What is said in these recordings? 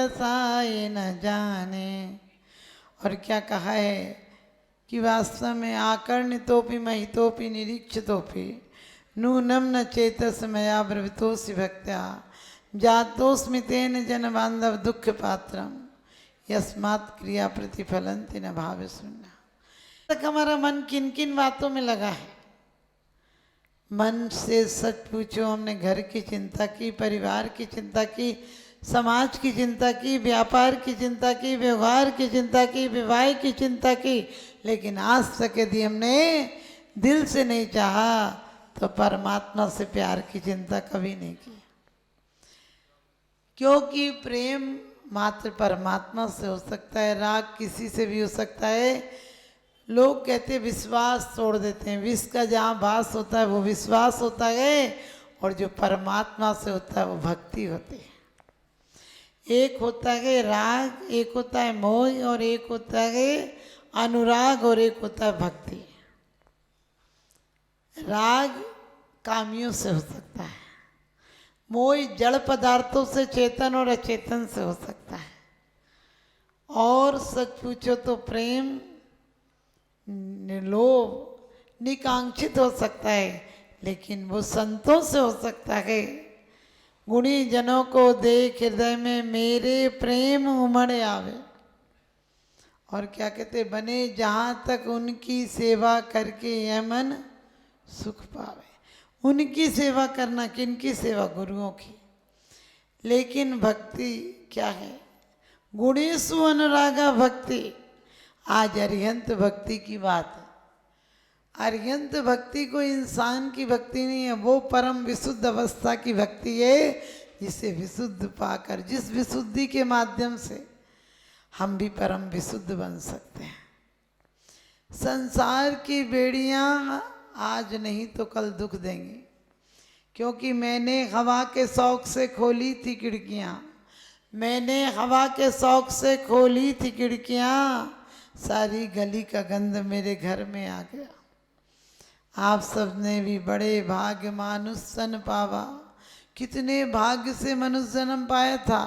रसाए न जाने। और क्या कहा है कि वास्तव में आकर्णितोपि महितोपि निरीक्षितोपि नूनम न चेतस मया ब्रवितोसि भक्त्या जातोस्मि तेन जन बांधव दुख पात्रम यस्मात् क्रिया प्रतिफलंति न भावे शून्य। तक हमारा मन किन किन बातों में लगा है। मन से सच पूछो, हमने घर की चिंता की, परिवार की चिंता की, समाज की चिंता की, व्यापार की चिंता की, व्यवहार की चिंता की, विवाह की चिंता की, लेकिन आज तक यदि हमने दिल से नहीं चाहा तो परमात्मा से प्यार की चिंता कभी नहीं की। क्योंकि प्रेम मात्र परमात्मा से हो सकता है, राग किसी से भी हो सकता है। लोग कहते विश्वास तोड़ देते हैं, विष का जहाँ भास होता है वो विश्वास होता है, और जो परमात्मा से होता है वो भक्ति होती है। एक होता है राग, एक होता है मोह, और एक होता है अनुराग, और एक होता है भक्ति। राग कामियों से हो सकता है, मोह जड़ पदार्थों से, चेतन और अचेतन से हो सकता है, और सच पूछो तो प्रेम निर्लोभ निकांक्षित हो सकता है, लेकिन वो संतों से हो सकता है। गुणी जनों को देख हृदय में मेरे प्रेम उमड़ आवे। और क्या कहते, बने जहाँ तक उनकी सेवा करके यह मन सुख पावे। उनकी सेवा करना, किनकी सेवा? गुरुओं की। लेकिन भक्ति क्या है? गुणेषु अनुरागा भक्ति। आज अरिहंत भक्ति की बात है। अरिहंत भक्ति कोई इंसान की भक्ति नहीं है, वो परम विशुद्ध अवस्था की भक्ति है, जिसे विशुद्ध पाकर, जिस विशुद्धि के माध्यम से हम भी परम विशुद्ध बन सकते हैं। संसार की बेड़ियां आज नहीं तो कल दुख देंगी, क्योंकि मैंने हवा के शौक से खोली थी खिड़कियां, मैंने हवा के शौक से खोली थी खिड़कियां, सारी गली का गंध मेरे घर में आ गया। आप सबने भी बड़े भाग्य मानुष सन पावा। कितने भाग्य से मनुष्य जन्म पाया था।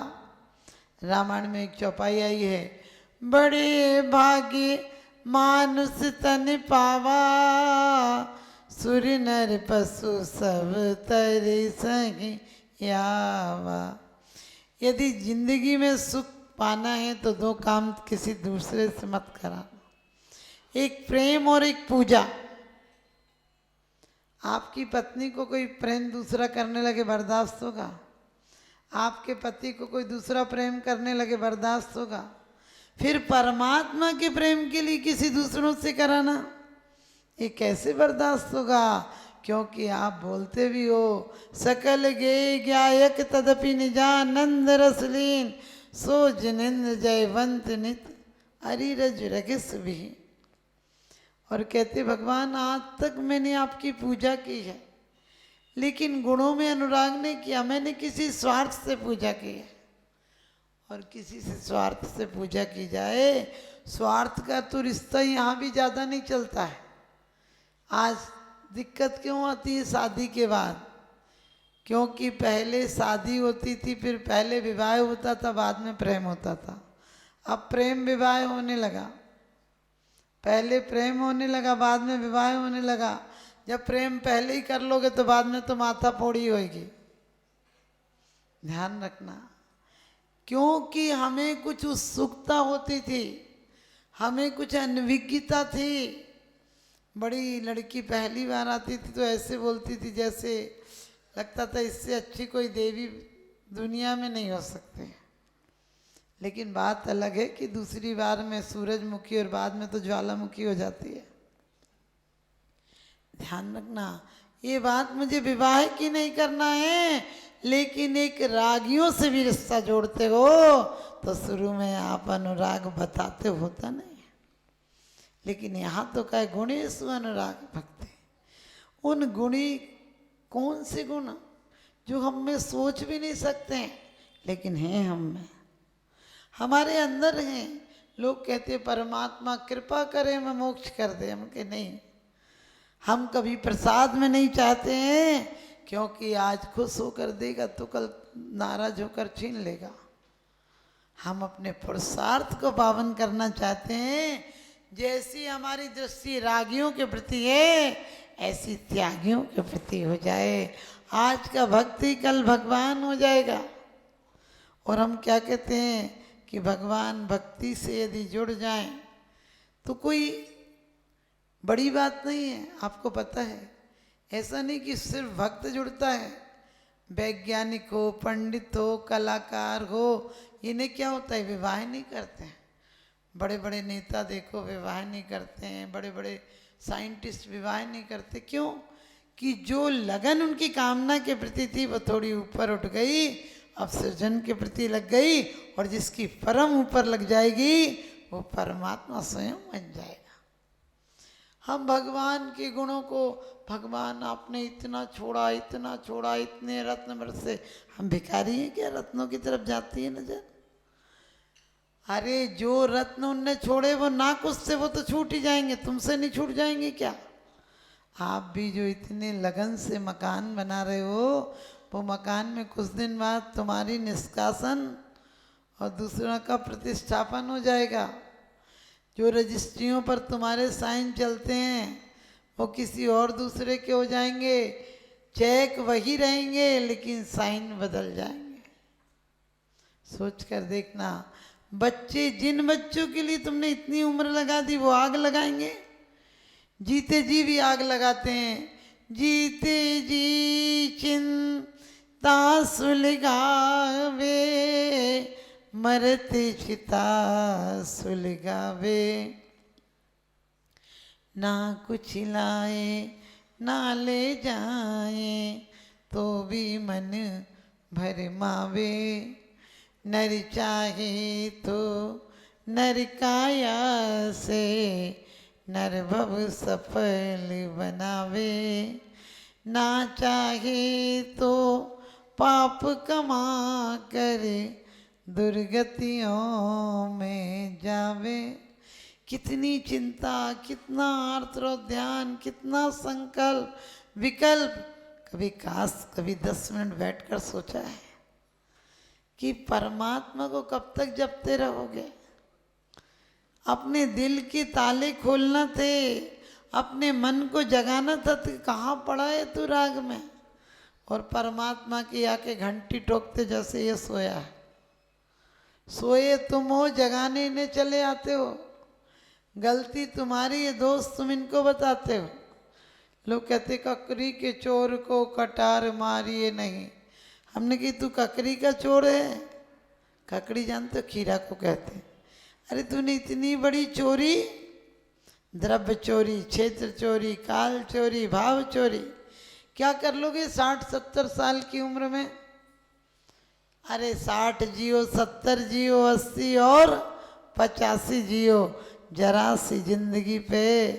रामायण में एक चौपाई आई है, बड़े भाग्य मानुष तन पावा, सुर नर पशु सब तरे संग आवा। यदि जिंदगी में सुख पाना है तो दो काम किसी दूसरे से मत कराना, एक प्रेम और एक पूजा। आपकी पत्नी को कोई प्रेम दूसरा करने लगे बर्दाश्त होगा? आपके पति को कोई दूसरा प्रेम करने लगे बर्दाश्त होगा? फिर परमात्मा के प्रेम के लिए किसी दूसरों से कराना, ये कैसे बर्दाश्त होगा? क्योंकि आप बोलते भी हो, सकल गे गायक तदपि निजानंद रसलीन, सो जिनेन्द्र जयवंत नित अरिरज रगिस भी। और कहते भगवान आज तक मैंने आपकी पूजा की है, लेकिन गुणों में अनुराग नहीं किया, मैंने किसी स्वार्थ से पूजा की है। और किसी से स्वार्थ से पूजा की जाए, स्वार्थ का तो रिश्ता यहाँ भी ज़्यादा नहीं चलता है। आज दिक्कत क्यों आती है शादी के बाद? क्योंकि पहले शादी होती थी, फिर पहले विवाह होता था, बाद में प्रेम होता था। अब प्रेम विवाह होने लगा, पहले प्रेम होने लगा, बाद में विवाह होने लगा। जब प्रेम पहले ही कर लोगे तो बाद में तो माथा फोड़ी होगी। ध्यान रखना, क्योंकि हमें कुछ उत्सुकता होती थी, हमें कुछ अनभिज्ञता थी। बड़ी लड़की पहली बार आती थी तो ऐसे बोलती थी जैसे लगता था इससे अच्छी कोई देवी दुनिया में नहीं हो सकती। लेकिन बात अलग है कि दूसरी बार में सूरजमुखी और बाद में तो ज्वालामुखी हो जाती है। ध्यान रखना, ये बात मुझे विवाह की नहीं करना है, लेकिन एक रागियों से भी रिश्ता जोड़ते हो तो शुरू में आप अनुराग बताते होता नहीं, लेकिन यहाँ तो क्या गुणेषु अनुराग भक्ति। उन गुणी कौन से गुण जो हम में सोच भी नहीं सकते हैं, लेकिन हैं हम में, हमारे अंदर हैं। लोग कहते हैं परमात्मा कृपा करे मैं मोक्ष कर दे, हम के नहीं, हम कभी प्रसाद में नहीं चाहते हैं, क्योंकि आज खुश होकर देगा तो कल नाराज होकर छीन लेगा। हम अपने पुरुषार्थ को पावन करना चाहते हैं। जैसी हमारी दृष्टि रागियों के प्रति है, ऐसी त्यागियों के प्रति हो जाए। आज का भक्ति कल भगवान हो जाएगा। और हम क्या कहते हैं कि भगवान भक्ति से यदि जुड़ जाएं तो कोई बड़ी बात नहीं है। आपको पता है, ऐसा नहीं कि सिर्फ भक्त जुड़ता है, वैज्ञानिक हो, पंडित हो, कलाकार हो, इन्हें क्या होता है, विवाह नहीं करते हैं। बड़े बड़े नेता देखो विवाह नहीं करते हैं, बड़े बड़े साइंटिस्ट विवाह नहीं करते। क्यों? कि जो लगन उनकी कामना के प्रति थी वो थोड़ी ऊपर उठ गई, अब सृजन के प्रति लग गई, और जिसकी परम ऊपर लग जाएगी वो परमात्मा स्वयं बन जाएगा। हम भगवान के गुणों को, भगवान आपने इतना छोड़ा, इतना छोड़ा, इतने रत्न बरसे, हम भिखारी हैं क्या रत्नों की तरफ जाती है नजर? अरे जो रत्न उनने छोड़े वो नाक उससे वो तो छूट ही जाएंगे, तुमसे नहीं छूट जाएंगे क्या? आप भी जो इतने लगन से मकान बना रहे हो, वो मकान में कुछ दिन बाद तुम्हारी निष्कासन और दूसरा का प्रतिष्ठापन हो जाएगा। जो रजिस्ट्रियों पर तुम्हारे साइन चलते हैं वो किसी और दूसरे के हो जाएंगे। चेक वही रहेंगे लेकिन साइन बदल जाएंगे। सोच कर देखना, बच्चे, जिन बच्चों के लिए तुमने इतनी उम्र लगा दी वो आग लगाएंगे? जीते जी भी आग लगाते हैं। जीते जी चिंता सुलगावे, मरते चिता सुलगावे। ना कुछ लाए ना ले जाए तो भी मन भरमावे। नर चाहे तो नर काया से नर भव सफल बनावे। ना चाहे तो पाप कमा कर दुर्गतियों में जावे। कितनी चिंता, कितना आर्तोध्यान, कितना संकल्प, विकल्प। कभी काश, कभी 10 मिनट बैठकर सोचा है कि परमात्मा को कब तक जपते रहोगे? अपने दिल के ताले खोलना थे, अपने मन को जगाना था, तो कहाँ पड़ा है तू राग में? और परमात्मा की आके घंटी ठोकते जैसे ये सोया है। सोए तुम हो, जगाने इन्हें चले आते हो। गलती तुम्हारी है, दोस्त तुम इनको बताते हो। लोग कहते ककरी के चोर को कटार मारिए नहीं। हमने कही तू ककरी का चोर है? ककड़ी जानते हो, खीरा को कहते। अरे तूने इतनी बड़ी चोरी, द्रव्य चोरी, क्षेत्र चोरी, काल चोरी, भाव चोरी, क्या कर लोगे 60-70 साल की उम्र में? अरे 60 जियो, 70 जियो, 80 और 85 जियो। जरा सी जिंदगी पे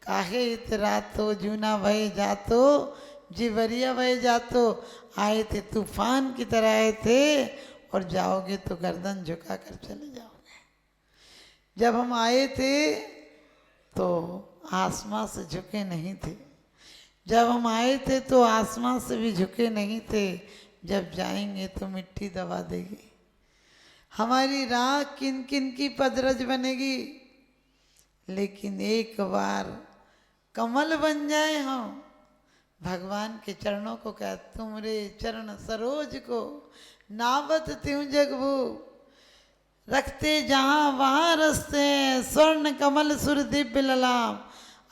काहे इतरातो, जूना भय जातो जीवरिया भय जातो। आए थे तूफान की तरह आए थे, और जाओगे तो गर्दन झुका कर चले जाओगे। जब हम आए थे तो आसमां से झुके नहीं थे। जब हम आए थे तो आसमां से भी झुके नहीं थे। जब जाएंगे तो मिट्टी दबा देगी। हमारी राह किन किन की पदरज बनेगी, लेकिन एक बार कमल बन जाए हम। भगवान के चरणों को कह, तुमरे चरण सरोज को नावत त्यों जगबू। रखते जहाँ वहाँ रस्ते, स्वर्ण कमल सुर दिव्य ललाम।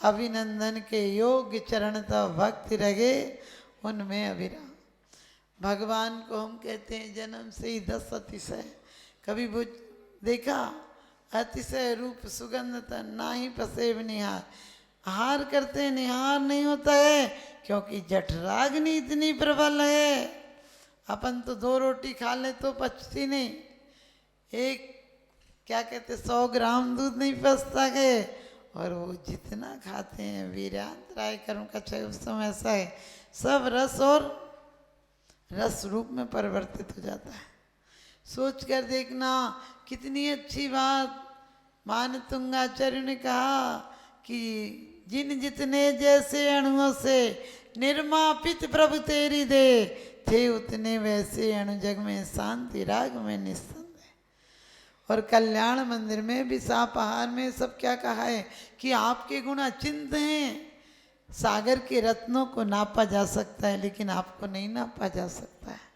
अभिनंदन के योग्य चरण तब भक्ति रगे उनमें अभिराम। भगवान को हम कहते हैं जन्म से ही 10 अतिशय। कभी वो देखा, अतिशय रूप सुगंधता ना ही पसेब निहार। हार करते निहार नहीं होता है, क्योंकि जठराग्नि इतनी प्रबल है। अपन तो 2 रोटी खा ले तो पचती नहीं। एक क्या कहते 100 ग्राम दूध नहीं पचता है, और वो जितना खाते हैं वीरांत राय करुण का क्षय उस समय ऐसा है, सब रस और रस रूप में परिवर्तित हो जाता है। सोच कर देखना, कितनी अच्छी बात मानतुंगाचार्य ने कहा कि जिन जितने जैसे अणुओं से निर्मापित प्रभु तेरी दे, थे उतने वैसे अणु जग में शांति राग में निस्संदेह। और कल्याण मंदिर में भी सापहार में सब क्या कहा है कि आपके गुण अचिंत हैं। सागर के रत्नों को नापा जा सकता है लेकिन आपको नहीं नापा जा सकता है।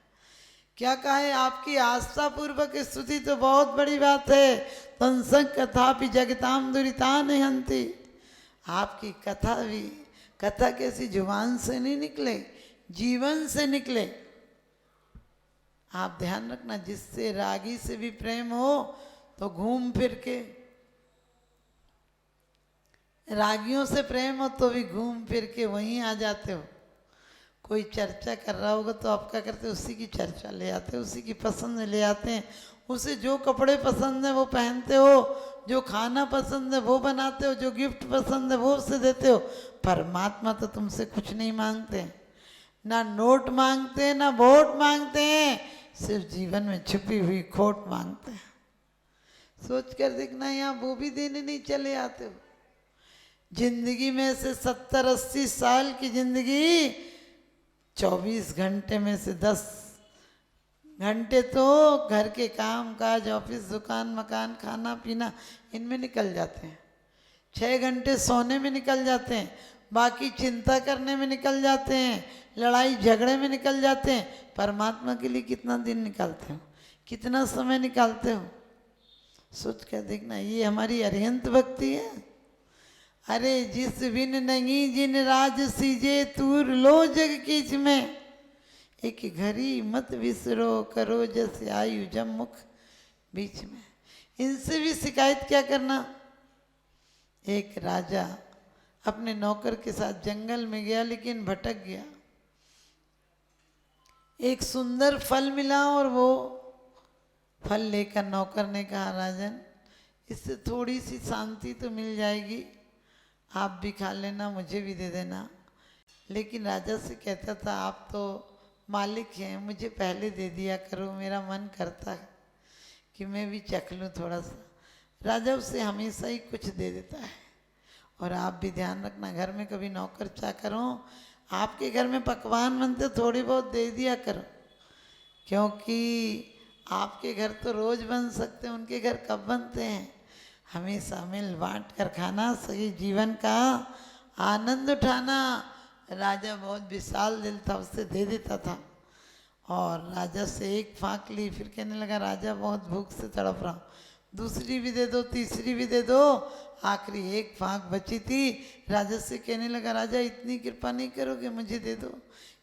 क्या कहा है, आपकी आस्था पूर्वक स्तुति तो बहुत बड़ी बात है। तंसक कथापि जगताम दुरितान हंति। आपकी कथा भी, कथा कैसी जुबान से नहीं निकले, जीवन से निकले। आप ध्यान रखना, जिससे रागी से भी प्रेम हो तो घूम फिर के, रागियों से प्रेम हो तो भी घूम फिर के वहीं आ जाते हो। कोई चर्चा कर रहा होगा तो आप क्या करते हो, उसी की चर्चा ले आते हो, उसी की पसंद ले आते हैं। उसे जो कपड़े पसंद है वो पहनते हो, जो खाना पसंद है वो बनाते हो, जो गिफ्ट पसंद है वो उसे देते हो। परमात्मा तो तुमसे कुछ नहीं मांगते, ना नोट मांगते ना वोट मांगते हैं, सिर्फ जीवन में छुपी हुई खोट मांगते हैं। सोच कर देखना, यहाँ वो भी देने नहीं चले आते हो। जिंदगी में से 70-80 साल की जिंदगी 24 घंटे में से 10 घंटे तो घर के काम काज, ऑफिस, दुकान, मकान, खाना पीना, इनमें निकल जाते हैं। 6 घंटे सोने में निकल जाते हैं, बाकी चिंता करने में निकल जाते हैं, लड़ाई झगड़े में निकल जाते हैं। परमात्मा के लिए कितना दिन निकालते हो, कितना समय निकालते हो? सोच कर देखना, ये हमारी अरिहंत भक्ति है। अरे जिस बिन नहीं जिन राज सीजे, तूर लो जग कीच में, एक घड़ी मत विसरो, करो जैसे आयु जब मुख बीच में। इनसे भी शिकायत क्या करना। एक राजा अपने नौकर के साथ जंगल में गया लेकिन भटक गया। एक सुंदर फल मिला और वो फल लेकर नौकर ने कहा, राजन इससे थोड़ी सी शांति तो मिल जाएगी, आप भी खा लेना, मुझे भी दे देना। लेकिन राजा से कहता था, आप तो मालिक हैं, मुझे पहले दे दिया करो, मेरा मन करता है कि मैं भी चख लूँ थोड़ा सा। राजा उसे हमेशा ही कुछ दे देता है। और आप भी ध्यान रखना, घर में कभी नौकर चाकर हो, आपके घर में पकवान बनते थोड़ी बहुत दे दिया करो, क्योंकि आपके घर तो रोज बन सकते हैं, उनके घर कब बनते हैं। हमेशा मिल बांट कर खाना, सही जीवन का आनंद उठाना। राजा बहुत विशाल दिल था, उससे दे देता था। और राजा से एक फाँक ली, फिर कहने लगा, राजा बहुत भूख से तड़प रहा हूँ, दूसरी भी दे दो, तीसरी भी दे दो। आखिरी एक फाँक बची थी। राजा से कहने लगा, राजा इतनी कृपा नहीं करोगे, मुझे दे दो,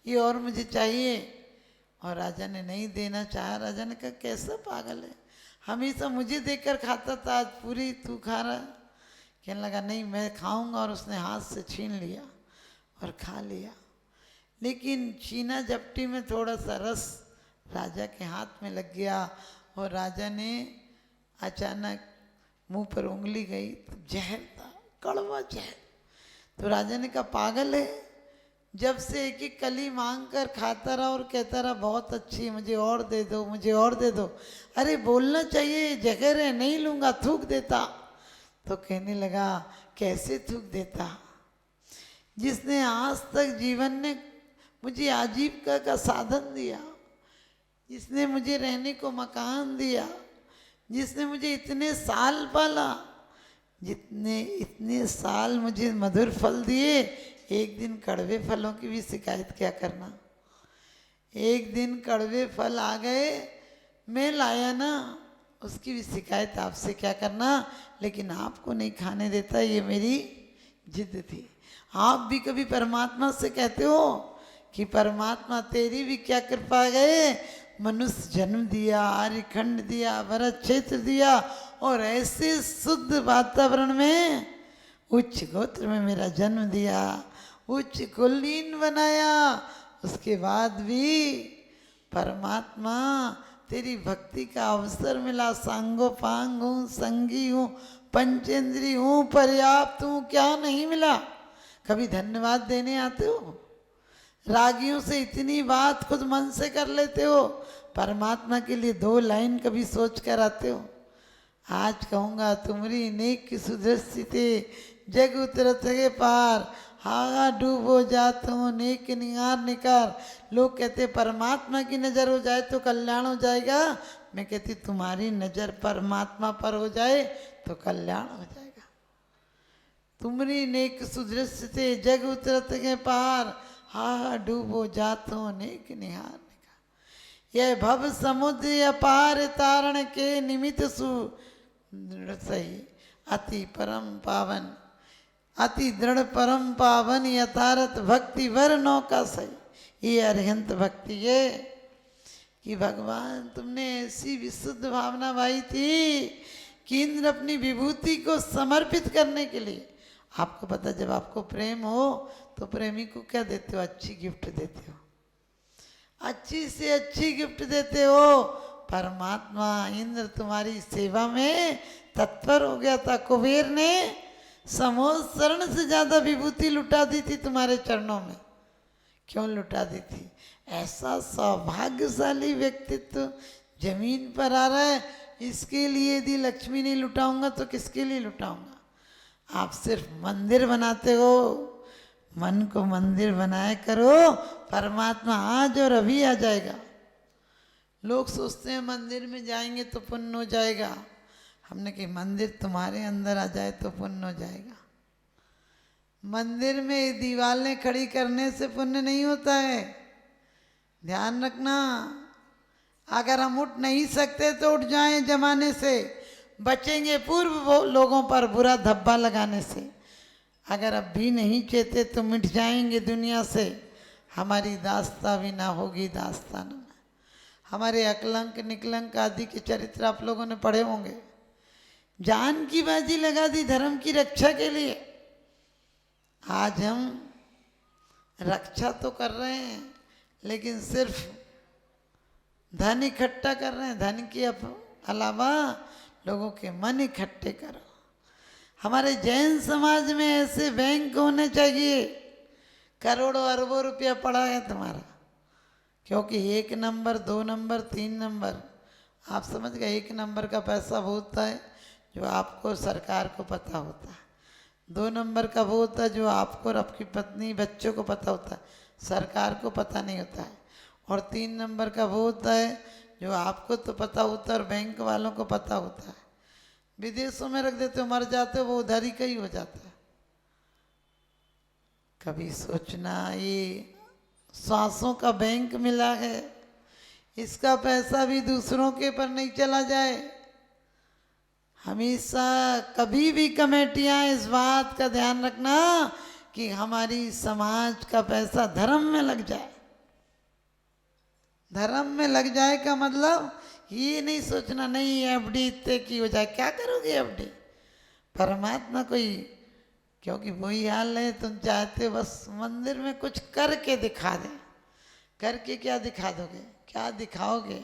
ये और मुझे चाहिए। और राजा ने नहीं देना चाहा। राजा ने कहा, कैसा पागल है, हमेशा मुझे देकर खाता था, आज पूरी तू खा रहा। कहने लगा, नहीं मैं खाऊंगा। और उसने हाथ से छीन लिया और खा लिया। लेकिन छीना झपटी में थोड़ा सा रस राजा के हाथ में लग गया और राजा ने अचानक मुंह पर उंगली गई तो जहर था, कड़वा जहर। तो राजा ने कहा, पागल है, जब से एक एक कली मांग कर खाता रहा और कहता रहा बहुत अच्छी है, मुझे और दे दो, मुझे और दे दो। अरे बोलना चाहिए, जहर है, नहीं लूँगा, थूक देता। तो कहने लगा, कैसे थूक देता, जिसने आज तक जीवन ने मुझे आजीविका का साधन दिया, जिसने मुझे रहने को मकान दिया, जिसने मुझे इतने साल पाला, जितने इतने साल मुझे मधुर फल दिए, एक दिन कड़वे फलों की भी शिकायत क्या करना। एक दिन कड़वे फल आ गए, मैं लाया ना, उसकी भी शिकायत आपसे क्या करना। लेकिन आपको नहीं खाने देता, ये मेरी जिद थी। आप भी कभी परमात्मा से कहते हो कि परमात्मा तेरी भी क्या कृपा गए, मनुष्य जन्म दिया, आर्यखंड दिया, भरत क्षेत्र दिया, और ऐसे शुद्ध वातावरण में उच्च गोत्र में मेरा जन्म दिया, उच्च कुलीन बनाया। उसके बाद भी परमात्मा तेरी भक्ति का अवसर मिला, सांगोपांग हूँ, संगी हूँ, पंचेंद्री हूँ, पर्याप्त हूँ, क्या नहीं मिला। कभी धन्यवाद देने आते हो? रागियों से इतनी बात खुद मन से कर लेते हो, परमात्मा के लिए 2 लाइन कभी सोच कर आते हो? आज कहूँगा, तुमरी नेक की सुदृष्टि थे जग उतरत के पार, हागा डूबो जात हो नेक निगार निकार। लोग कहते परमात्मा की नज़र हो जाए तो कल्याण हो जाएगा, मैं कहती तुम्हारी नजर परमात्मा पर हो जाए तो कल्याण हो जाएगा। तुमरी नेक सुदृश्य से जग उतरत के पार, हा डूबो जातो नेक निहार। यह भव समुद्र अपार तारण के निमित्त सु सही अति परम पावन, अति दृढ़ परम पावन यथारथ भक्ति वर नौका सही। ये अरिहंत भक्ति है कि भगवान तुमने ऐसी विशुद्ध भावना भाई थी कि इंद्र अपनी विभूति को समर्पित करने के लिए। आपको पता जब आपको प्रेम हो तो प्रेमी को क्या देते हो? अच्छी गिफ्ट देते हो, अच्छी से अच्छी गिफ्ट देते हो। परमात्मा इंद्र तुम्हारी सेवा में तत्पर हो गया था। कुबेर ने समोसरण से ज्यादा विभूति लुटा दी थी तुम्हारे चरणों में। क्यों लुटा दी थी? ऐसा सौभाग्यशाली व्यक्तित्व जमीन पर आ रहा है, इसके लिए यदि लक्ष्मी नहीं लुटाऊंगा तो किसके लिए लुटाऊंगा? आप सिर्फ मंदिर बनाते हो, मन को मंदिर बनाया करो, परमात्मा आज और अभी आ जाएगा। लोग सोचते हैं मंदिर में जाएंगे तो पुण्य हो जाएगा। हमने कहा मंदिर तुम्हारे अंदर आ जाए तो पुण्य हो जाएगा। मंदिर में दीवारें खड़ी करने से पुण्य नहीं होता है, ध्यान रखना। अगर हम उठ नहीं सकते तो उठ जाएं जमाने से, बचेंगे पूर्व लोगों पर बुरा धब्बा लगाने से। अगर अब भी नहीं चेते तो मिट जाएंगे दुनिया से। हमारी दास्ता भी ना होगी दास्तान में। हमारे अकलंक निकलंक आदि के चरित्र आप लोगों ने पढ़े होंगे। जान की बाजी लगा दी धर्म की रक्षा के लिए। आज हम रक्षा तो कर रहे हैं लेकिन सिर्फ धन इकट्ठा कर रहे हैं। धन के अलावा लोगों के मन इकट्ठे करो। हमारे जैन समाज में ऐसे बैंक होने चाहिए, करोड़ों अरबों रुपया पड़ा है तुम्हारा, क्योंकि 1 नंबर 2 नंबर 3 नंबर, आप समझ गए। 1 नंबर का पैसा वो होता है जो आपको सरकार को पता होता है। 2 नंबर का वो होता है जो आपको और आपकी पत्नी बच्चों को पता होता है, सरकार को पता नहीं होता है। और 3 नंबर का वो होता है जो आपको तो पता होता है और बैंक वालों को पता होता है। विदेशों में रख देते हो, मर जाते हो, वो उधार ही का ही हो जाता है। कभी सोचना ये सांसों का बैंक मिला है, इसका पैसा भी दूसरों के पर नहीं चला जाए। हमेशा कभी भी कमेटियां इस बात का ध्यान रखना कि हमारी समाज का पैसा धर्म में लग जाए। धर्म में लग जाए का मतलब ये नहीं सोचना नहीं एफडी इतने की हो जाए। क्या करोगे एफडी? परमात्मा कोई, क्योंकि वही हाल है, तुम चाहते हो बस मंदिर में कुछ करके दिखा दें। करके क्या दिखा दोगे? क्या दिखाओगे?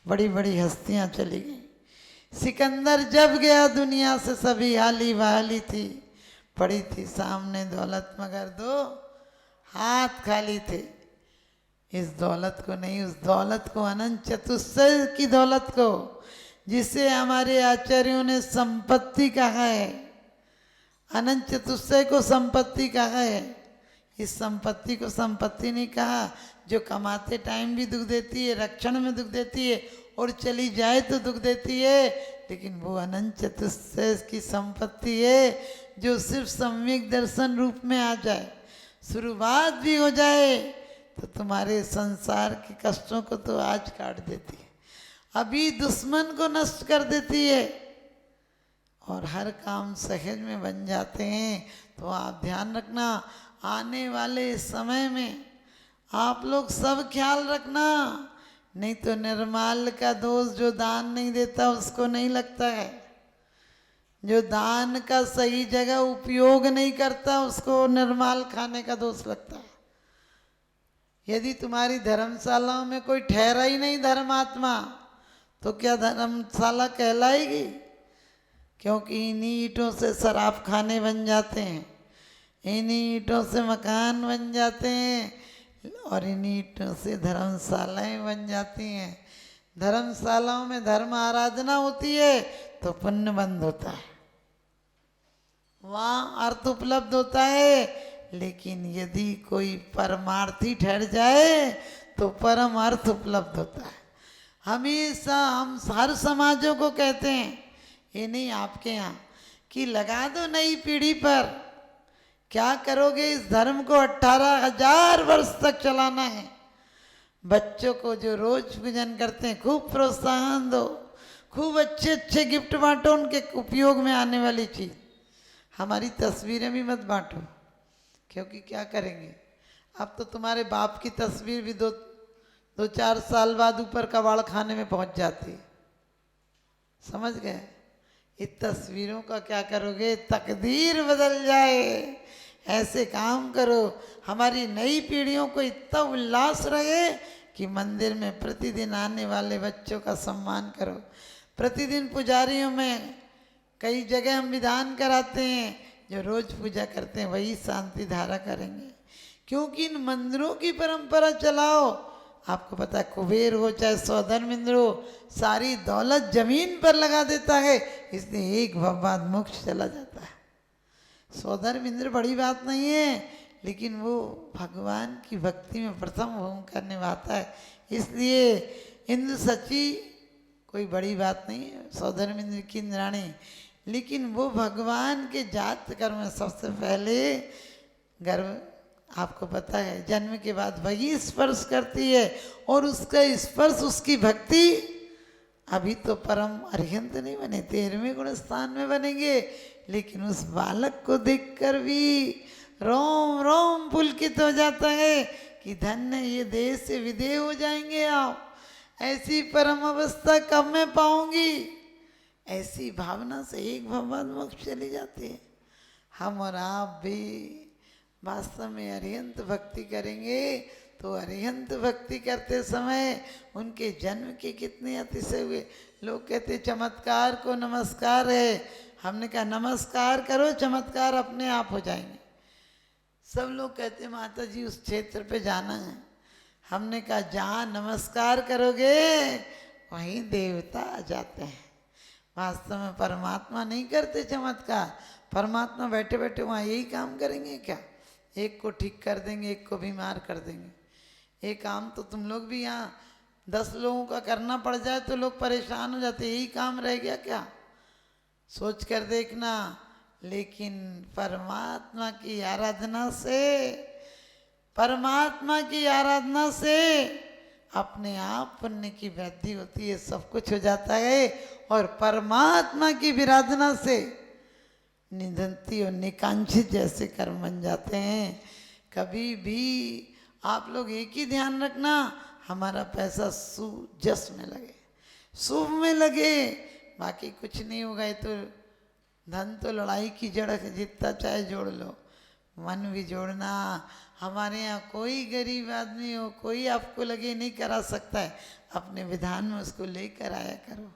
बड़ी बड़ी हस्तियां चली गई। सिकंदर जब गया दुनिया से सभी हाली बहाली थी, पड़ी थी सामने दौलत मगर 2 हाथ खाली थे। इस दौलत को नहीं, उस दौलत को, अनंत चतुष्टय की दौलत को, जिसे हमारे आचार्यों ने संपत्ति कहा है। अनंत चतुष्टय को संपत्ति कहा है। इस संपत्ति को संपत्ति नहीं कहा जो कमाते टाइम भी दुख देती है, रक्षण में दुख देती है और चली जाए तो दुख देती है। लेकिन वो अनंत चतुष्टय की संपत्ति है जो सिर्फ सम्यक दर्शन रूप में आ जाए, शुरुआत भी हो जाए तो तुम्हारे संसार के कष्टों को तो आज काट देती है, अभी दुश्मन को नष्ट कर देती है और हर काम सहज में बन जाते हैं। तो आप ध्यान रखना, आने वाले समय में आप लोग सब ख्याल रखना, नहीं तो निर्माल का दोष जो दान नहीं देता उसको नहीं लगता है, जो दान का सही जगह उपयोग नहीं करता उसको निर्माल खाने का दोष लगता है। यदि तुम्हारी धर्मशालाओं में कोई ठहरा ही नहीं धर्मात्मा तो क्या धर्मशाला कहलाएगी? क्योंकि इन्हीं ईंटों से शराब खाने बन जाते हैं, इन्हीं ईंटों से मकान बन जाते हैं और इन्हीं ईंटों से धर्मशालाएं बन जाती हैं। धर्मशालाओं में धर्म आराधना होती है तो पुण्य बंद होता है, वहाँ अर्थ उपलब्ध होता है। लेकिन यदि कोई परमार्थी ठहर जाए तो परम अर्थ उपलब्ध होता है। हमेशा हम हर समाजों को कहते हैं, ये नहीं आपके यहाँ, कि लगा दो नई पीढ़ी पर। क्या करोगे? इस धर्म को 18,000 वर्ष तक चलाना है। बच्चों को जो रोज पूजन करते हैं खूब प्रोत्साहन दो, खूब अच्छे अच्छे गिफ्ट बांटो, उनके उपयोग में आने वाली चीज। हमारी तस्वीरें भी मत बांटो, क्योंकि क्या करेंगे, अब तो तुम्हारे बाप की तस्वीर भी दो 4 साल बाद ऊपर कबाड़ खाने में पहुंच जाती। समझ गए? इस तस्वीरों का क्या करोगे? तकदीर बदल जाए, ऐसे काम करो। हमारी नई पीढ़ियों को इतना उल्लास रहे कि मंदिर में प्रतिदिन आने वाले बच्चों का सम्मान करो। प्रतिदिन पुजारियों में कई जगह हम विधान कराते हैं, जो रोज पूजा करते हैं वही शांति धारा करेंगे। क्योंकि इन मंदिरों की परंपरा चलाओ। आपको पता है, कुबेर हो चाहे सौधर्म इंद्र हो, सारी दौलत जमीन पर लगा देता है, इसलिए एक भववाद मोक्ष चला जाता है। सौधर्म इंद्र बड़ी बात नहीं है, लेकिन वो भगवान की भक्ति में प्रथम भूमिका निभाता है, इसलिए इंद्र सची कोई बड़ी बात नहीं है, सौधर्म इंद्र की इंद्राणी। लेकिन वो भगवान के जात कर्म में सबसे पहले गर्भ, आपको पता है, जन्म के बाद वही स्पर्श करती है, और उसका स्पर्श, उसकी भक्ति अभी तो परम अरिहंत नहीं बने, 13वें गुण स्थान में बनेंगे। लेकिन उस बालक को देखकर भी रोम रोम पुलकित हो जाता है कि धन्य ये देह से विदेह हो जाएंगे आप, ऐसी परम अवस्था कब मैं पाऊंगी। ऐसी भावना से एक भगवान मोक्ष चली जाती है। हम और आप भी वास्तव में अरिहंत भक्ति करेंगे तो अरिहंत भक्ति करते समय उनके जन्म के कितने अतिशय हुए। लोग कहते चमत्कार को नमस्कार है, हमने कहा नमस्कार करो, चमत्कार अपने आप हो जाएंगे। सब लोग कहते माता जी उस क्षेत्र पे जाना है, हमने कहा जहाँ नमस्कार करोगे वहीं देवता आ जाते हैं। वास्तव में परमात्मा नहीं करते चमत्कार, परमात्मा बैठे बैठे वहाँ यही काम करेंगे क्या? एक को ठीक कर देंगे, एक को बीमार कर देंगे। ये काम तो तुम लोग भी यहाँ 10 लोगों का करना पड़ जाए तो लोग परेशान हो जाते, यही काम रह गया क्या? सोच कर देखना। लेकिन परमात्मा की आराधना से, परमात्मा की आराधना से अपने आप पुण्य की वृद्धि होती है, सब कुछ हो जाता है। और परमात्मा की विराधना से निधनती और निकांक्षित जैसे कर्म बन जाते हैं। कभी भी आप लोग एक ही ध्यान रखना, हमारा पैसा सुजस में लगे, शुभ में लगे, बाकी कुछ नहीं होगा। ये तो धन तो लड़ाई की जड़ है, जितना चाहे जोड़ लो, मन भी जोड़ना। हमारे यहाँ कोई गरीब आदमी हो, कोई आपको लगे नहीं करा सकता है, अपने विधान में उसको लेकर आया करो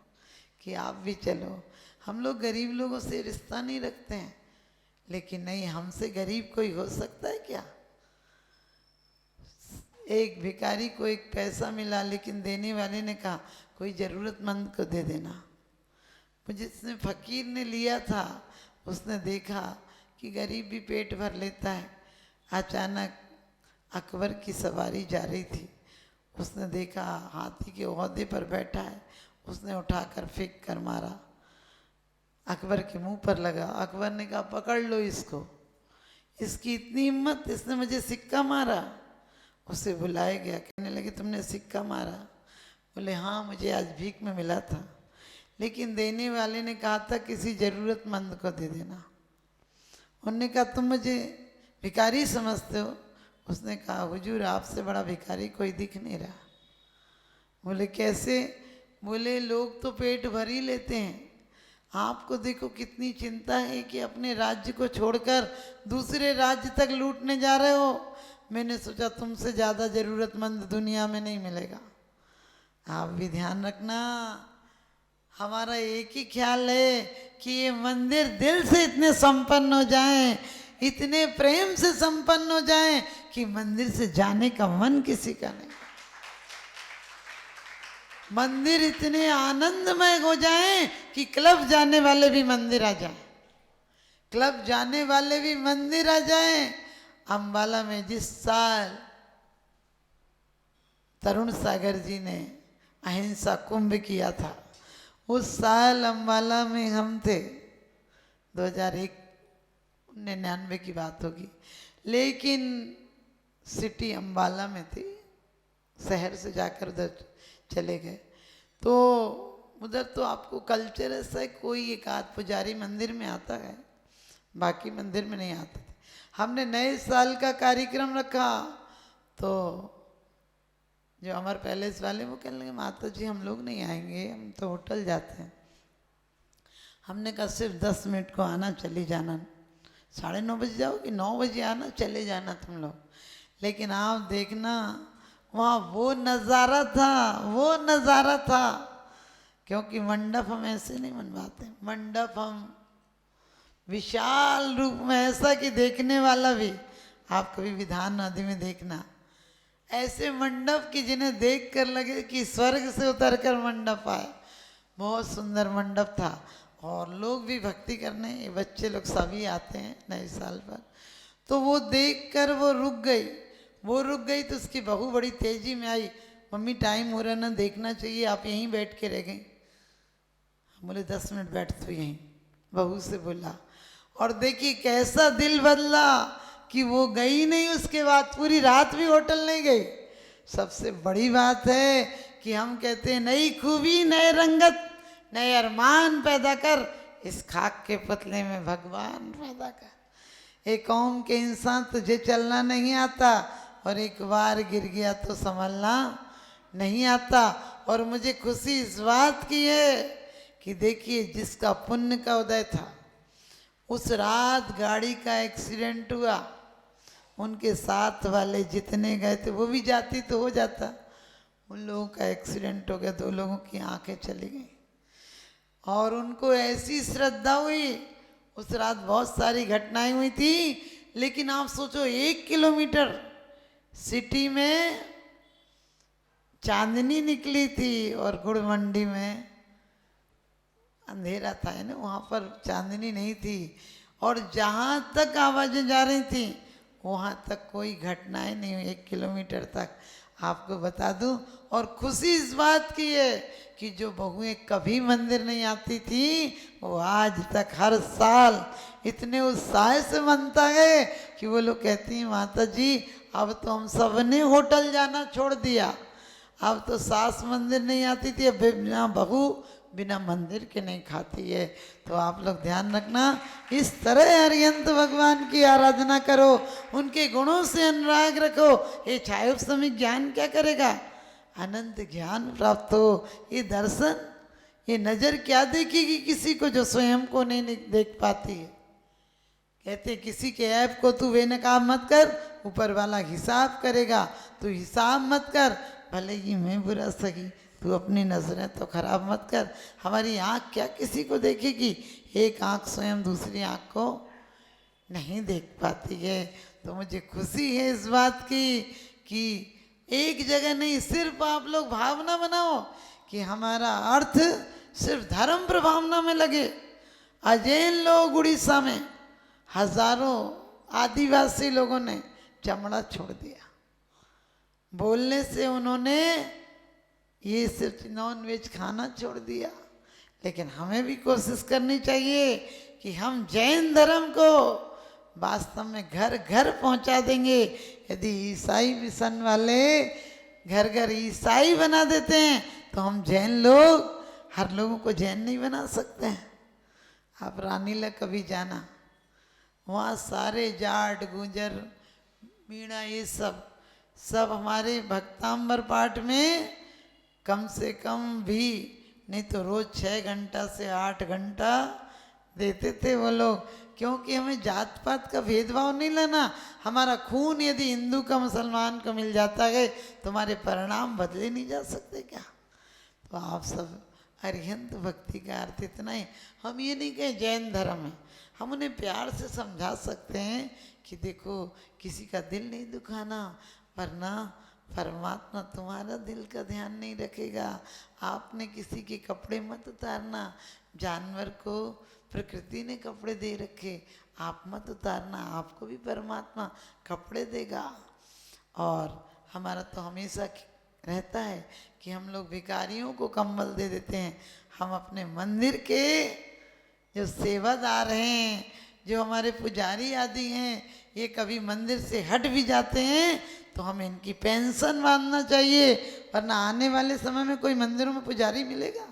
कि आप भी चलो। हम लोग गरीब लोगों से रिश्ता नहीं रखते हैं, लेकिन नहीं, हमसे गरीब कोई हो सकता है क्या? एक भिखारी को एक पैसा मिला, लेकिन देने वाले ने कहा कोई ज़रूरतमंद को दे देना। जिसने फकीर ने लिया था उसने देखा कि गरीब भी पेट भर लेता है। अचानक अकबर की सवारी जा रही थी, उसने देखा हाथी के ओहदे पर बैठा है, उसने उठाकर फेंक कर मारा, अकबर के मुंह पर लगा। अकबर ने कहा पकड़ लो इसको, इसकी इतनी हिम्मत, इसने मुझे सिक्का मारा। उसे बुलाया गया, कहने लगे तुमने सिक्का मारा? बोले हाँ, मुझे आज भीख में मिला था, लेकिन देने वाले ने कहा था किसी ज़रूरतमंद को दे देना। उन्होंने कहा तुम मुझे भिखारी समझते हो? उसने कहा हुजूर आपसे बड़ा भिखारी कोई दिख नहीं रहा। बोले कैसे? बोले लोग तो पेट भर ही लेते हैं, आपको देखो कितनी चिंता है कि अपने राज्य को छोड़कर दूसरे राज्य तक लूटने जा रहे हो। मैंने सोचा तुमसे ज़्यादा ज़रूरतमंद दुनिया में नहीं मिलेगा। आप भी ध्यान रखना, हमारा एक ही ख्याल है कि ये मंदिर दिल से इतने संपन्न हो जाएं, इतने प्रेम से संपन्न हो जाएं कि मंदिर से जाने का मन किसी का नहीं। मंदिर इतने आनंदमय हो जाएं कि क्लब जाने वाले भी मंदिर आ जाएं, क्लब जाने वाले भी मंदिर आ जाएं। अम्बाला में जिस साल तरुण सागर जी ने अहिंसा कुंभ किया था। उस साल अम्बाला में हम थे, 2001-99 की बात होगी, लेकिन सिटी अम्बाला में थी, शहर से जाकर उधर चले गए। तो उधर तो आपको कल्चर ऐसा है, कोई एक आध पुजारी मंदिर में आता है, बाकी मंदिर में नहीं आते थे। हमने नए साल का कार्यक्रम रखा तो जो अमर पैलेस वाले वो कहने लगे माता जी हम लोग नहीं आएंगे, हम तो होटल जाते हैं। हमने कहा सिर्फ 10 मिनट को आना, चले जाना, 9:30 बजे जाओगे, 9 बजे आना, चले जाना तुम लोग। लेकिन आप देखना वहाँ वो नज़ारा था, वो नज़ारा था, क्योंकि मंडप हम ऐसे नहीं बनवाते। मंडप हम विशाल रूप में ऐसा कि देखने वाला भी, आप कभी विधान नदी में देखना ऐसे मंडप की जिन्हें देख कर लगे कि स्वर्ग से उतर कर मंडप आए। बहुत सुंदर मंडप था और लोग भी भक्ति करने, ये बच्चे लोग सभी आते हैं नए साल पर। तो वो देख कर वो रुक गई तो उसकी बहू बड़ी तेजी में आई, मम्मी टाइम हो रहा ना, देखना चाहिए, आप यहीं बैठ के रह गई। बोले 10 मिनट बैठ तो यहीं, बहू से बोला। और देखिए कैसा दिल बदला कि वो गई नहीं, उसके बाद पूरी रात भी होटल नहीं गई। सबसे बड़ी बात है कि हम कहते हैं नई खूबी नए रंगत नए अरमान पैदा कर, इस खाक के पतले में भगवान पैदा कर। एक कौम के इंसान तुझे चलना नहीं आता और एक बार गिर गया तो संभलना नहीं आता। और मुझे खुशी इस बात की है कि देखिए जिसका पुण्य का उदय था, उस रात गाड़ी का एक्सीडेंट हुआ, उनके साथ वाले जितने गए थे वो भी जाती तो हो जाता, उन लोगों का एक्सीडेंट हो गया, 2 लोगों की आंखें चली गई। और उनको ऐसी श्रद्धा हुई, उस रात बहुत सारी घटनाएं हुई थी, लेकिन आप सोचो 1 किलोमीटर सिटी में चांदनी निकली थी और गुड़ मंडी में अंधेरा था, है ना, वहाँ पर चांदनी नहीं थी। और जहाँ तक आवाज़ें जा रही थी वहाँ तक कोई घटनाएं नहीं हुई, 1 किलोमीटर तक, आपको बता दूं। और खुशी इस बात की है कि जो बहुएं कभी मंदिर नहीं आती थी वो आज तक हर साल इतने उत्साह से मनता है कि वो लोग कहती हैं माता जी अब तो हम सब ने होटल जाना छोड़ दिया, अब तो सास मंदिर नहीं आती थी, अब बिना बहू बिना मंदिर के नहीं खाती है। तो आप लोग ध्यान रखना, इस तरह हरियंत भगवान की आराधना करो, उनके गुणों से अनुराग रखो। ये छायो समय ज्ञान क्या करेगा, अनंत ज्ञान प्राप्त हो। ये दर्शन, ये नज़र क्या देखेगी किसी को जो स्वयं को नहीं देख पाती है। कहते किसी के ऐप को तू बेनकाब मत कर, ऊपर वाला हिसाब करेगा, तू हिसाब मत कर, भले ही मैं बुरा सही, तू अपनी नज़रें तो खराब मत कर। हमारी आँख क्या किसी को देखेगी, एक आँख स्वयं दूसरी आँख को नहीं देख पाती है। तो मुझे खुशी है इस बात की कि एक जगह नहीं, सिर्फ आप लोग भावना बनाओ कि हमारा अर्थ सिर्फ धर्म प्रभावना में लगे। अजैन लोग उड़ीसा में हजारों आदिवासी लोगों ने चमड़ा छोड़ दिया, बोलने से उन्होंने ये सिर्फ नॉन वेज खाना छोड़ दिया। लेकिन हमें भी कोशिश करनी चाहिए कि हम जैन धर्म को वास्तव में घर घर पहुंचा देंगे। यदि ईसाई मिशन वाले घर घर ईसाई बना देते हैं तो हम जैन लोग हर लोगों को जैन नहीं बना सकते हैं। आप रानीला कभी जाना, वहाँ सारे जाट गुंजर मीणा ये सब हमारे भक्तांबर पाठ में कम से कम भी नहीं तो रोज 6 घंटा से 8 घंटा देते थे वो लोग। क्योंकि हमें जात पात का भेदभाव नहीं लेना। हमारा खून यदि हिंदू का मुसलमान को मिल जाता है तो हमारे परिणाम बदले नहीं जा सकते क्या। तो आप सब अरिहंत भक्ति का अर्थ इतना ही। हम ये नहीं कहें जैन धर्म है, हम उन्हें प्यार से समझा सकते हैं कि देखो किसी का दिल नहीं दुखाना, वरना परमात्मा तुम्हारा दिल का ध्यान नहीं रखेगा। आपने किसी के कपड़े मत उतारना, जानवर को प्रकृति ने कपड़े दे रखे, आप मत उतारना, आपको भी परमात्मा कपड़े देगा। और हमारा तो हमेशा रहता है कि हम लोग भिखारियों को कंबल दे देते हैं, हम अपने मंदिर के जो सेवादार हैं, जो हमारे पुजारी आदि हैं, ये कभी मंदिर से हट भी जाते हैं तो हमें इनकी पेंशन बांधना चाहिए, वरना आने वाले समय में कोई मंदिरों में पुजारी मिलेगा।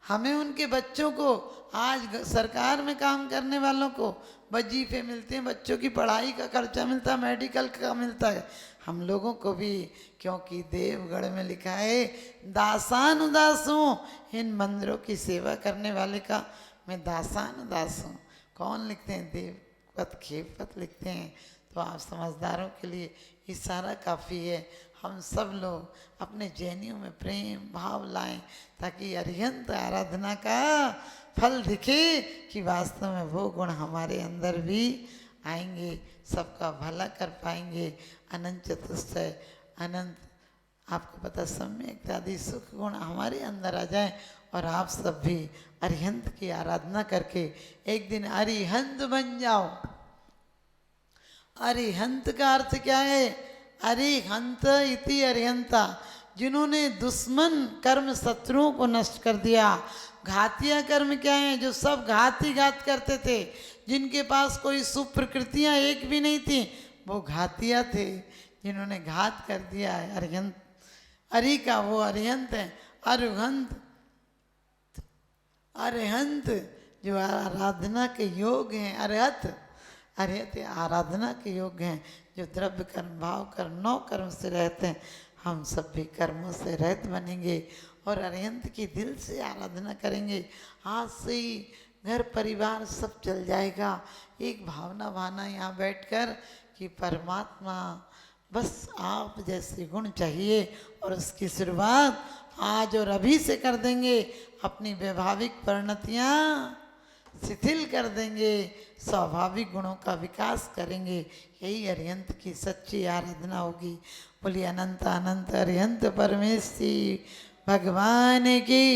हमें उनके बच्चों को, आज सरकार में काम करने वालों को वजीफे मिलते हैं, बच्चों की पढ़ाई का खर्चा मिलता है, मेडिकल का मिलता है, हम लोगों को भी, क्योंकि देवगढ़ में लिखा है दासानुदास हूँ, इन मंदिरों की सेवा करने वाले का मैं दासानुदास हूँ। कौन लिखते हैं? देवपत खेपत लिखते हैं। तो आप समझदारों के लिए इशारा काफ़ी है। हम सब लोग अपने जैनियों में प्रेम भाव लाएं ताकि अरिहंत आराधना का फल दिखे कि वास्तव में वो गुण हमारे अंदर भी आएंगे, सबका भला कर पाएंगे। अनंत चतुष्टय, अनंत आपको पता सम्यक आदि सुख गुण हमारे अंदर आ जाए और आप सब भी अरिहंत की आराधना करके एक दिन अरिहंत बन जाओ। अरिहंत का अर्थ क्या है? अरिहंत इति अरिहंता, जिन्होंने दुश्मन कर्म शत्रुओं को नष्ट कर दिया। घातिया कर्म क्या है? जो सब घात ही घात करते थे, जिनके पास कोई शुभ प्रकृतियां एक भी नहीं थी, वो घातिया थे, जिन्होंने घात कर दिया है। अरिहंत, अरि का वो अरिहंत है। अरुहंत, अरिहंत जो आराधना के योग हैं। अरहत, अरहत आराधना के योग हैं, जो द्रव्य कर्म भाव कर्म 9 कर्म से रहते हैं। हम सब भी कर्मों से रहित बनेंगे और अरिहंत की दिल से आराधना करेंगे। आज से ही घर परिवार सब चल जाएगा। एक भावना भाना यहाँ बैठकर कि परमात्मा बस आप जैसे गुण चाहिए, और उसकी शुरुआत आज और अभी से कर देंगे। अपनी वैभाविक परिणतियाँ शिथिल कर देंगे, स्वाभाविक गुणों का विकास करेंगे। यही अरिहंत की सच्ची आराधना होगी। बोलिए अनंत अनंत अरिहंत परमेश्वरी भगवान की।